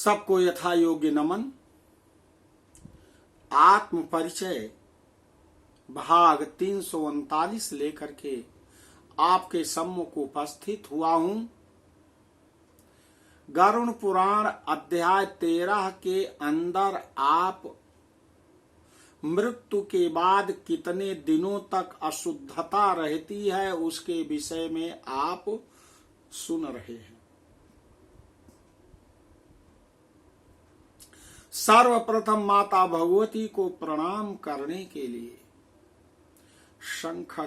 सबको यथा योग्य नमन। आत्म परिचय भाग 339 लेकर के आपके सम्मुख उपस्थित हुआ हूं। गरुड़ पुराण अध्याय 13 के अंदर आप मृत्यु के बाद कितने दिनों तक अशुद्धता रहती है उसके विषय में आप सुन रहे हैं। सर्वप्रथम माता भगवती को प्रणाम करने के लिए शंख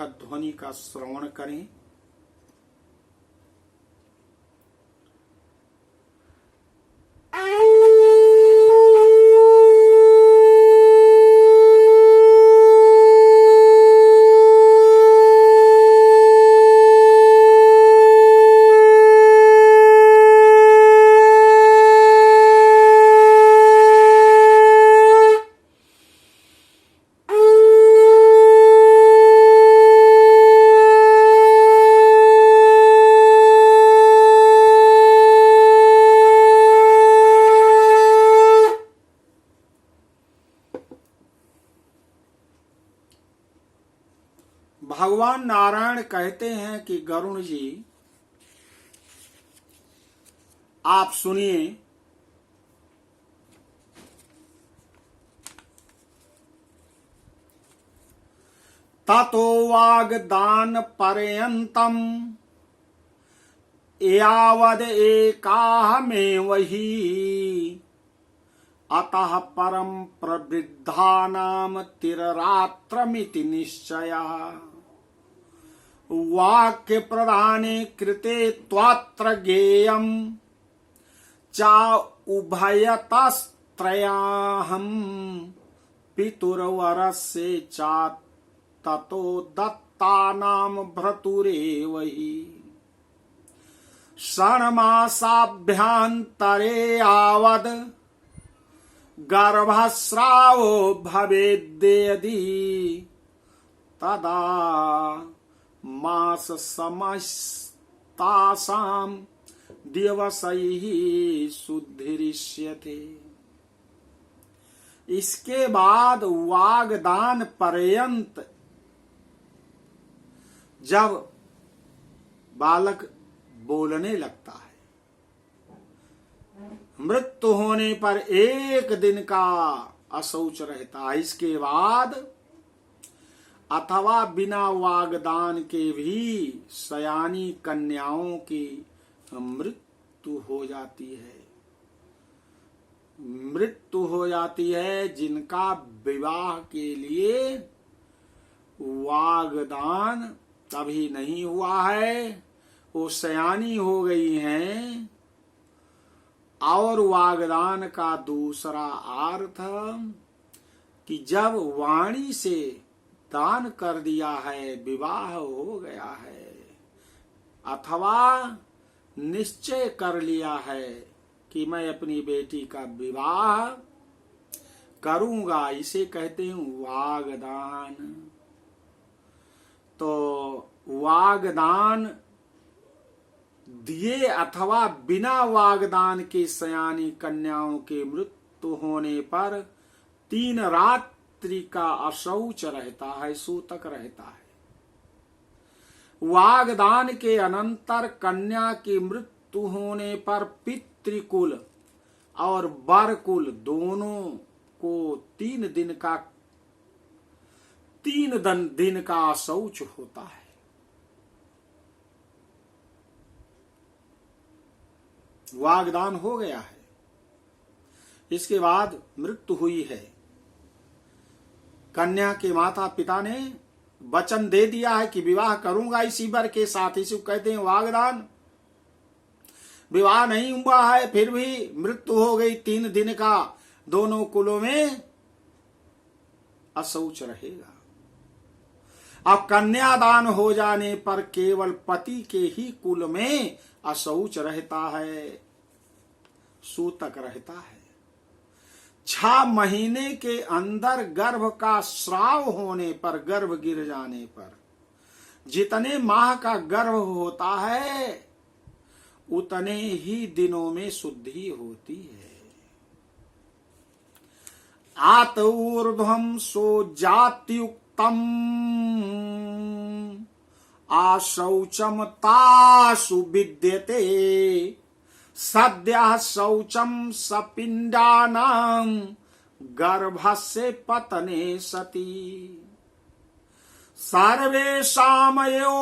ध्वनि का श्रवण करें। भगवान नारायण कहते हैं कि गरुड़ जी आप सुनिए। ततो वाग्दान पर्यंतम यावद एकाहमेव हि अतः परम प्रवृद्धानाम तिररात्रमिति निश्चयः। वाक्य प्रधाने कृते त्वात्र ज्ञेयम् चा उभयतस्त्रयाहम् पितुर्वरस्य चा ततो दत्तानाम भ्रतुरेव हि। षण्मासाभ्यन्तरे यावद् गर्भस्रावो भवेद्यदि तदा मास समस्तासां दिवसैः शुद्धिरिष्यते। इसके बाद वाग्दान पर्यंत जब बालक बोलने लगता है, मृत्यु होने पर एक दिन का अशौच रहता है। इसके बाद अथवा बिना वाग्दान के भी सयानी कन्याओं की मृत्यु हो जाती है। मृत्यु हो जाती है जिनका विवाह के लिए वाग्दान कभी नहीं हुआ है, वो सयानी हो गई हैं। और वाग्दान का दूसरा अर्थ कि जब वाणी से दान कर दिया है, विवाह हो गया है, अथवा निश्चय कर लिया है कि मैं अपनी बेटी का विवाह करूंगा, इसे कहते हैं वाग्दान। तो वाग्दान दिए अथवा बिना वाग्दान के सयानी कन्याओं के मृत्यु होने पर 3 रात्रि का अशौच रहता है, सूतक रहता है। वाग्दान के अनंतर कन्या की मृत्यु होने पर पितृकुल और बरकुल दोनों को 3 दिन का अशौच होता है। वाग्दान हो गया है, इसके बाद मृत्यु हुई है। कन्या के माता पिता ने वचन दे दिया है कि विवाह करूंगा इसी वर के साथ, इसे कहते हैं वाग्दान। विवाह नहीं हुआ है फिर भी मृत्यु हो गई, 3 दिन का दोनों कुलों में अशौच रहेगा। अब कन्यादान हो जाने पर केवल पति के ही कुल में अशौच रहता है, सूतक रहता है। 6 महीने के अंदर गर्भ का स्राव होने पर, गर्भ गिर जाने पर जितने माह का गर्भ होता है उतने ही दिनों में शुद्धि होती है। आत ऊर्ध्वं सो जात्युक्तम आशौचम तासु विद्यते सद्यः शौचम सपिंडानां गर्भस्य पतने सति सर्वेषामयो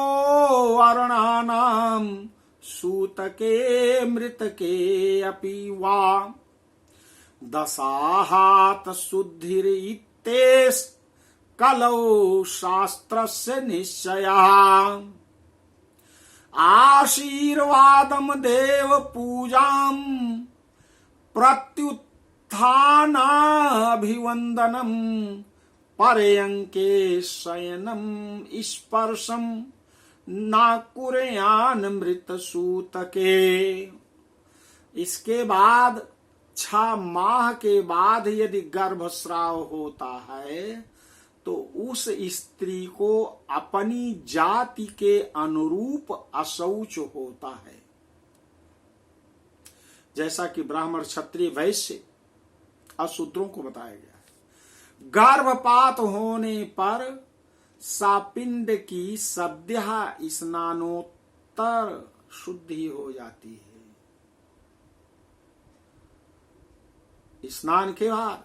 वर्णानां सूतके मृतके अपि वा दशाहात शुद्धिरित्येष कलौ शास्त्रस्य निश्चयः आशीर्वादम देव पूजाम प्रत्युत्थानाभिवंदनम पर्यंके शयनम स्पर्शम नाकुर्यान मृत सूतके। इसके बाद 6 माह के बाद यदि गर्भस्राव होता है तो उस स्त्री को अपनी जाति के अनुरूप अशौच होता है। जैसा कि ब्राह्मण क्षत्रिय वैश्य अशूद्रों को बताया गया है। गर्भपात होने पर सापिंड की सद्यः स्नानोत्तर शुद्धि हो जाती है। स्नान के बाद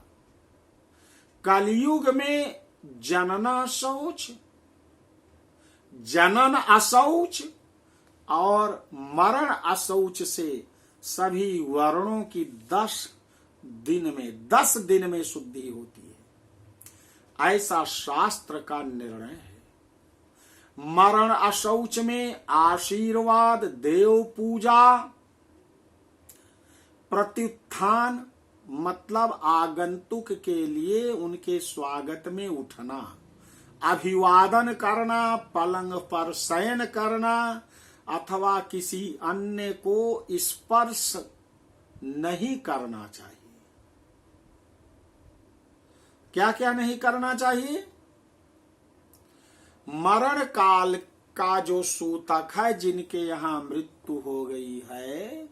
कलयुग में जनन अशौच और मरण अशौच से सभी वर्णों की 10 दिन में शुद्धि होती है, ऐसा शास्त्र का निर्णय है। मरण अशौच में आशीर्वाद, देव पूजा, प्रत्युत्थान मतलब आगंतुक के लिए उनके स्वागत में उठना, अभिवादन करना, पलंग पर शयन करना अथवा किसी अन्य को स्पर्श नहीं करना चाहिए। क्या क्या नहीं करना चाहिए? मरण काल का जो सूतक है, जिनके यहां मृत्यु हो गई है,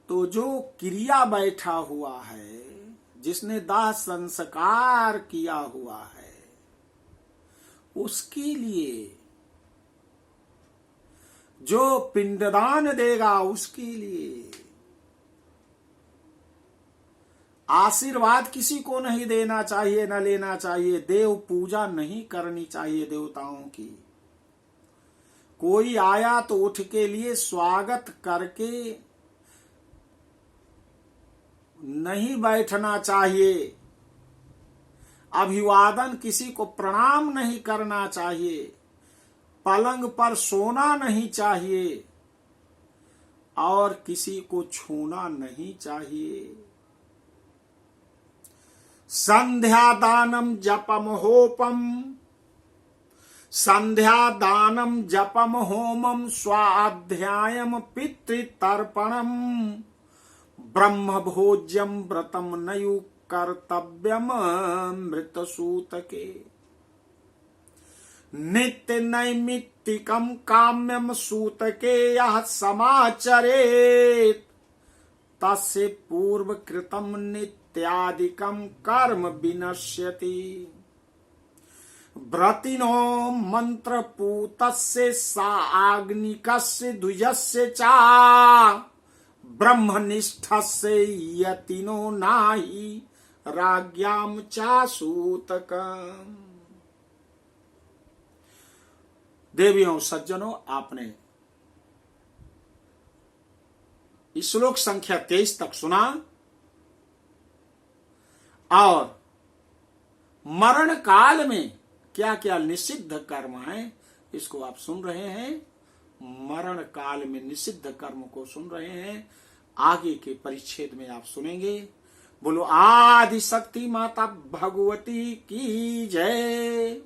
तो जो क्रिया बैठा हुआ है, जिसने दाह संस्कार किया हुआ है, उसके लिए, जो पिंडदान देगा उसके लिए, आशीर्वाद किसी को नहीं देना चाहिए, न लेना चाहिए। देव पूजा नहीं करनी चाहिए देवताओं की। कोई आया तो उठ के लिए स्वागत करके नहीं बैठना चाहिए, अभिवादन, किसी को प्रणाम नहीं करना चाहिए, पलंग पर सोना नहीं चाहिए और किसी को छूना नहीं चाहिए। संध्या दानम जपम होपम, संध्या दानम जपम होमम स्वाध्यायम पितृतर्पणम ब्रह्म भोज्यम व्रतम नयु कर्तव्यम मृत सूतके। नित्य नैमित्तिकम काम्यम सूतके यः समाचरेत् तस्य पूर्व कृतम नित्यादिकम कर्म विनश्यति। व्रतिनो मंत्रपूतस्य सा आग्निकस्य द्विजस्य चा ब्रह्मनिष्ठस्य यतिनो नाहि राज्ञाम चा सूतकम्। देवियों सज्जनों, आपने इस श्लोक संख्या 23 तक सुना और मरण काल में क्या क्या निषिद्ध कर्म है इसको आप सुन रहे हैं। मरण काल में निषिद्ध कर्म को सुन रहे हैं। आगे के परिच्छेद में आप सुनेंगे। बोलो आदि शक्ति माता भगवती की जय।